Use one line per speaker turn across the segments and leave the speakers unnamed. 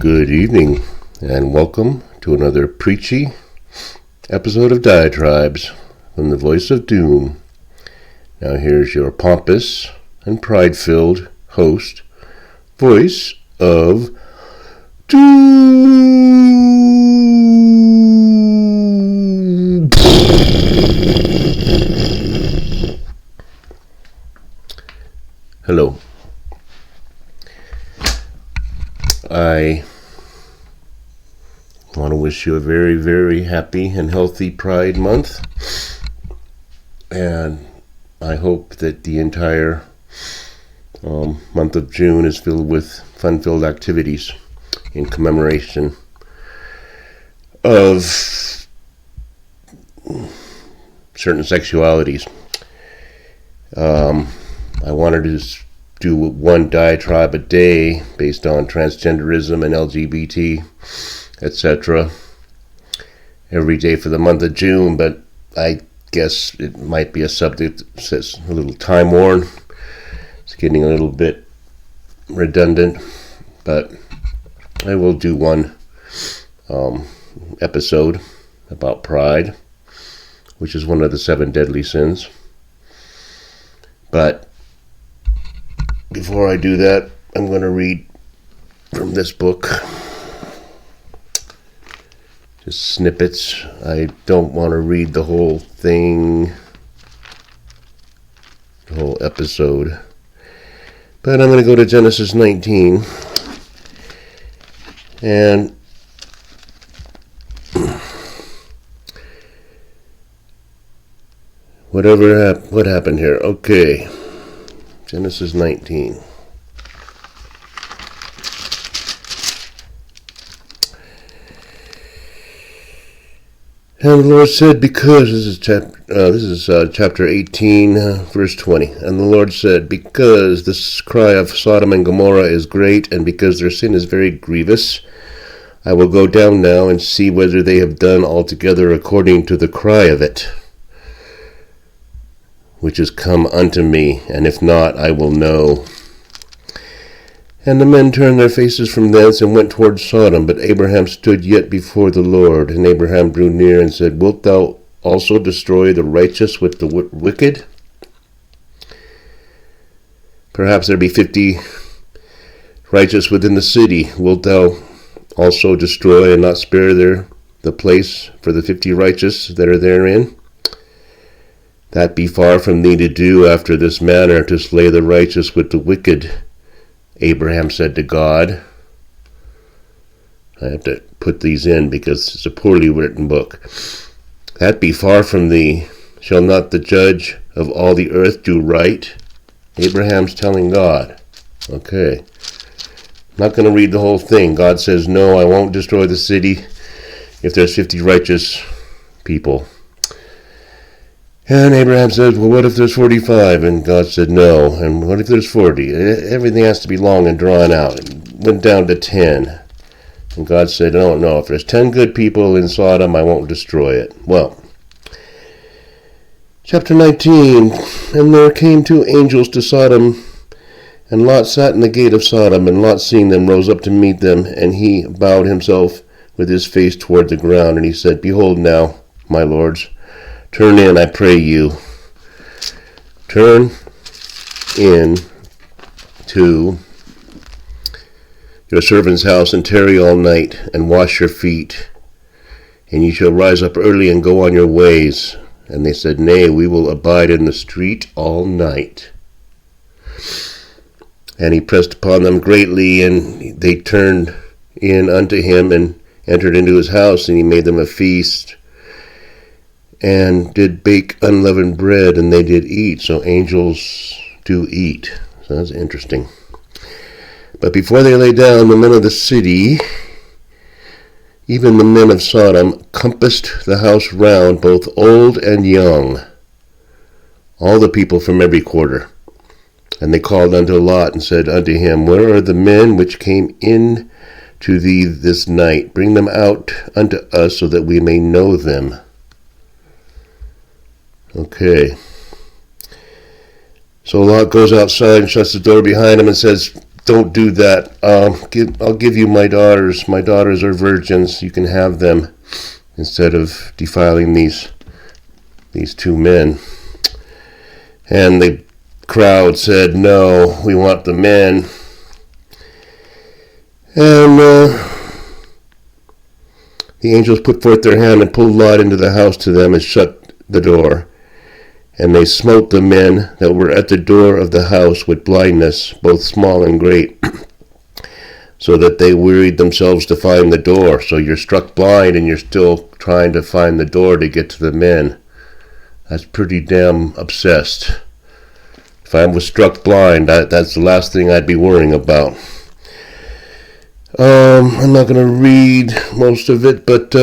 Good evening, and welcome to another preachy episode of Diatribes from the Voice of Doom. Now here's your pompous and pride-filled host, Voice of Doom. Hello. I want to wish you a very, very happy and healthy Pride Month, and I hope that the entire month of June is filled with fun-filled activities in commemoration of certain sexualities. I wanted to do one diatribe a day based on transgenderism and LGBT, etc. every day for the month of June, but I guess it might be a subject that's a little time-worn. It's getting a little bit redundant, but I will do one episode about pride, which is one of the 7 deadly sins. But before I do that, I'm going to read from this book. Just snippets. I don't want to read the whole thing, the whole episode. But I'm going to go to Genesis 19. And what happened here? Okay. Genesis 19. And the Lord said, because, this is chapter 18, verse 20. And the Lord said, because this cry of Sodom and Gomorrah is great, and because their sin is very grievous, I will go down now and see whether they have done altogether according to the cry of it, which is come unto me, and if not, I will know. And the men turned their faces from thence and went toward Sodom, but Abraham stood yet before the Lord. And Abraham drew near and said, wilt thou also destroy the righteous with the wicked? Perhaps there be 50 righteous within the city. Wilt thou also destroy and not spare the place for the 50 righteous that are therein? That be far from thee to do after this manner, to slay the righteous with the wicked. Abraham said to God, I have to put these in because it's a poorly written book. That be far from thee. Shall not the judge of all the earth do right? Abraham's telling God. Okay. I'm not going to read the whole thing. God says, no, I won't destroy the city if there's 50 righteous people. And Abraham said, well, what if there's 45? And God said, no. And what if there's 40? Everything has to be long and drawn out. It went down to 10. And God said, oh, no, if there's 10 good people in Sodom, I won't destroy it. Well, chapter 19, and there came 2 angels to Sodom, and Lot sat in the gate of Sodom, and Lot seeing them rose up to meet them, and he bowed himself with his face toward the ground, and he said, behold now, my lords, turn in, I pray you. Turn in to your servant's house and tarry all night, and wash your feet. And ye shall rise up early and go on your ways. And they said, nay, we will abide in the street all night. And he pressed upon them greatly, and they turned in unto him, and entered into his house, and he made them a feast, and did bake unleavened bread, and they did eat. So angels do eat. So that's interesting. But before they lay down, the men of the city, even the men of Sodom, compassed the house round, both old and young, all the people from every quarter. And they called unto Lot, and said unto him, where are the men which came in to thee this night? Bring them out unto us, so that we may know them. Okay. So Lot goes outside and shuts the door behind him and says, don't do that. I'll give you my daughters. My daughters are virgins. You can have them instead of defiling these two men. And the crowd said, no, we want the men. And the angels put forth their hand and pulled Lot into the house to them and shut the door. And they smote the men that were at the door of the house with blindness, both small and great, so that they wearied themselves to find the door. So you're struck blind and you're still trying to find the door to get to the men. That's pretty damn obsessed. If I was struck blind, that's the last thing I'd be worrying about. I'm not going to read most of it, but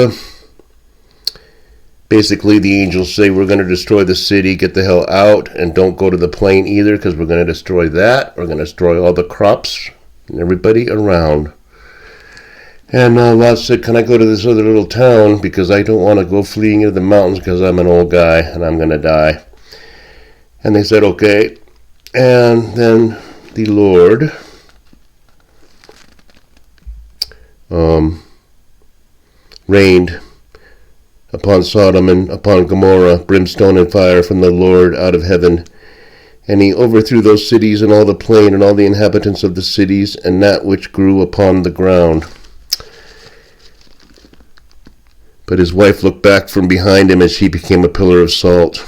basically the angels say we're going to destroy the city, get the hell out, and don't go to the plain either, because we're going to destroy that. We're going to destroy all the crops and everybody around. And Lot said, can I go to this other little town, because I don't want to go fleeing into the mountains because I'm an old guy and I'm going to die. And they said, okay. And then the Lord rained upon Sodom and upon Gomorrah brimstone and fire from the Lord out of heaven. And he overthrew those cities and all the plain and all the inhabitants of the cities and that which grew upon the ground. But his wife looked back from behind him, and she became a pillar of salt.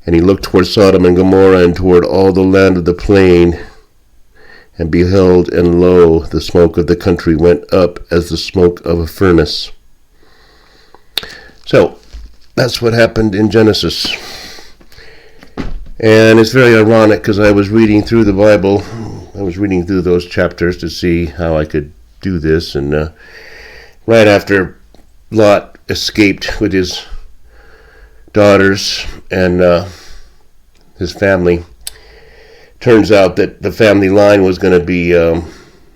And he looked toward Sodom and Gomorrah and toward all the land of the plain, and beheld, and lo, the smoke of the country went up as the smoke of a furnace. So, that's what happened in Genesis. And it's very ironic, because I was reading through the Bible. I was reading through those chapters to see how I could do this, and right after Lot escaped with his daughters and his family, turns out that the family line was going to be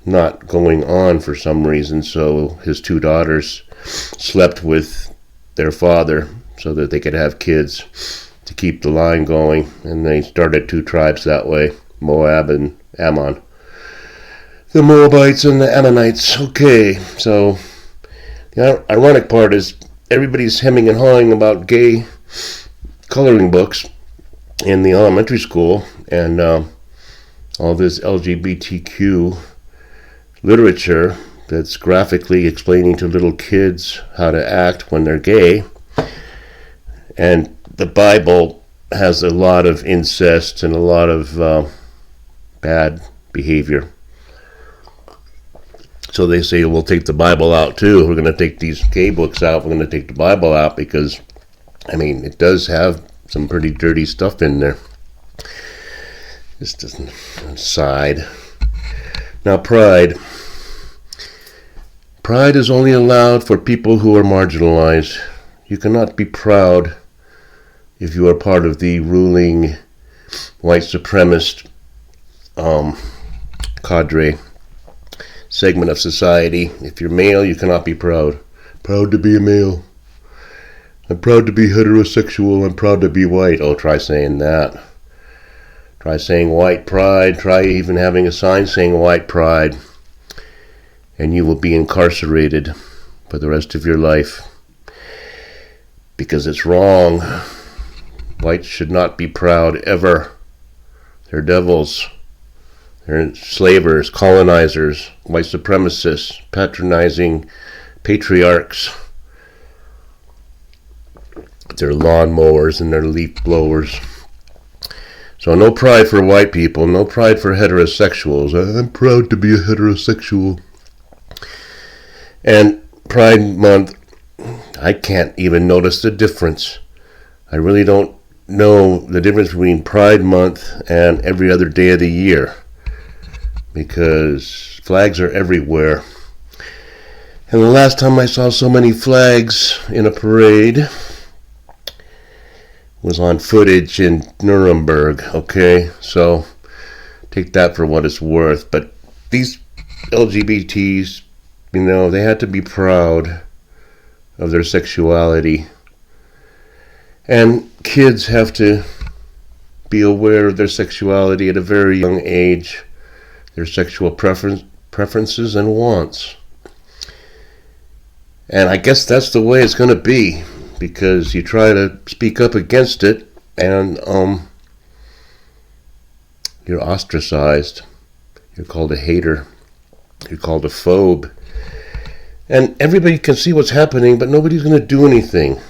not going on for some reason, so his two daughters slept with their father so that they could have kids to keep the line going, and they started two tribes that way, Moab and Ammon. The Moabites and the Ammonites. Okay, so the ironic part is everybody's hemming and hawing about gay coloring books in the elementary school, and all this LGBTQ literature that's graphically explaining to little kids how to act when they're gay. And the Bible has a lot of incest and a lot of bad behavior. So they say, we'll take the Bible out too. We're going to take these gay books out. We're going to take the Bible out because, I mean, it does have some pretty dirty stuff in there. Just doesn't aside. Now, pride. Pride is only allowed for people who are marginalized. You cannot be proud if you are part of the ruling white supremacist cadre segment of society. If you're male, you cannot be proud. Proud to be a male. I'm proud to be heterosexual. I'm proud to be white. Oh, try saying that. Try saying white pride. Try even having a sign saying white pride. And you will be incarcerated for the rest of your life. Because it's wrong. Whites should not be proud ever. They're devils. They're enslavers, colonizers, white supremacists, patronizing patriarchs. They're lawnmowers and they're leaf blowers. So no pride for white people, no pride for heterosexuals. I'm proud to be a heterosexual. And Pride Month, I can't even notice the difference. I really don't know the difference between Pride Month and every other day of the year, because flags are everywhere. And the last time I saw so many flags in a parade was on footage in Nuremberg, okay? So take that for what it's worth. But these LGBTs, you know, they had to be proud of their sexuality. And kids have to be aware of their sexuality at a very young age, their sexual preferences and wants. And I guess that's the way it's going to be, because you try to speak up against it and you're ostracized. You're called a hater. You're called a phobe. And everybody can see what's happening, but nobody's going to do anything.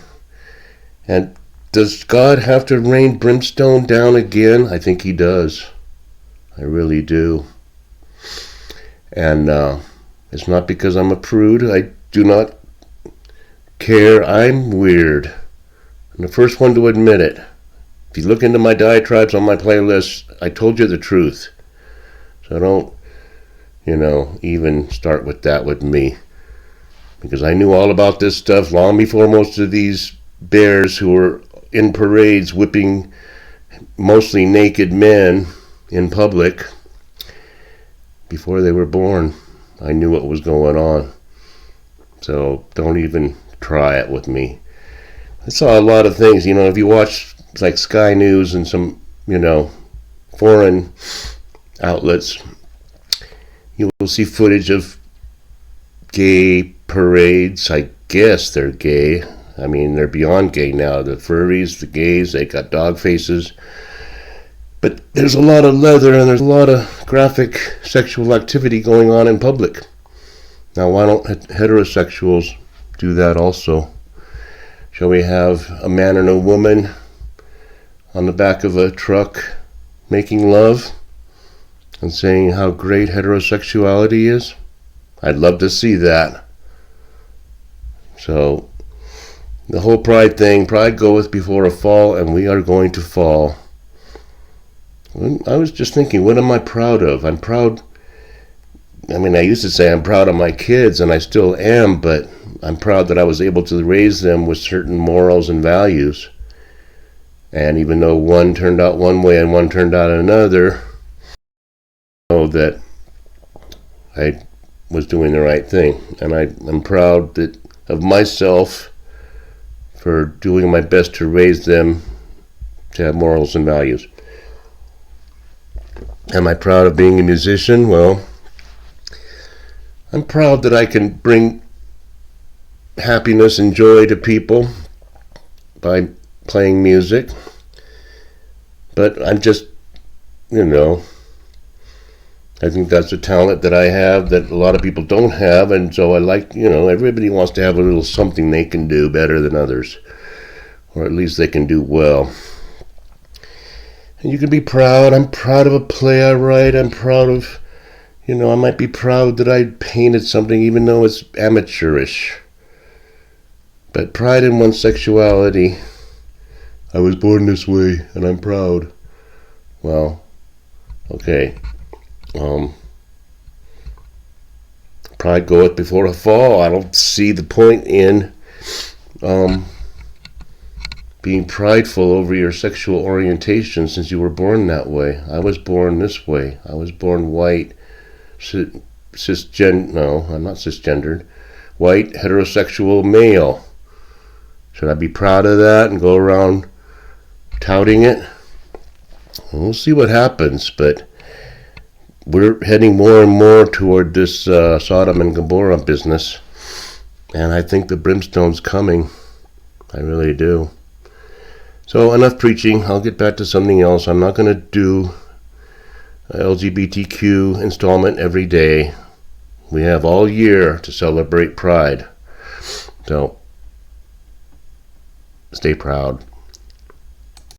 And does God have to rain brimstone down again? I think he does. I really do. And it's not because I'm a prude. I do not care. I'm weird. I'm the first one to admit it. If you look into my diatribes on my playlist, I told you the truth. So don't, even start with that with me. Because I knew all about this stuff long before most of these bears who were in parades whipping mostly naked men in public. Before they were born, I knew what was going on. So don't even try it with me. I saw a lot of things, if you watch like Sky News and some, foreign outlets, you will see footage of gay parades. I guess they're gay. I mean, they're beyond gay now. The furries, the gays, they got dog faces. But there's a lot of leather and there's a lot of graphic sexual activity going on in public. Now, why don't heterosexuals do that also? Shall we have a man and a woman on the back of a truck making love and saying how great heterosexuality is? I'd love to see that. So, the whole pride thing, pride goeth before a fall, and we are going to fall. I was just thinking, what am I proud of? I'm proud. I used to say I'm proud of my kids, and I still am, but I'm proud that I was able to raise them with certain morals and values. And even though one turned out one way and one turned out another, I know that I was doing the right thing. And I'm proud of myself for doing my best to raise them to have morals and values. Am I proud of being a musician? Well, I'm proud that I can bring happiness and joy to people by playing music. But I'm just, I think that's a talent that I have that a lot of people don't have, and so I like, everybody wants to have a little something they can do better than others, or at least they can do well. And you can be proud. I'm proud of a play I write. I'm proud of, I might be proud that I painted something even though it's amateurish. But pride in one's sexuality, I was born this way and I'm proud. Well, okay. Pride goeth before a fall. I don't see the point in being prideful over your sexual orientation since you were born that way. I was born this way. I was born white, I'm not cisgendered, white, heterosexual male. Should I be proud of that and go around touting it? We'll see what happens, but we're heading more and more toward this Sodom and Gomorrah business, and I think the brimstone's coming. I really do. So enough preaching. I'll get back to something else. I'm not going to do a LGBTQ installment every day. We have all year to celebrate Pride. So stay proud.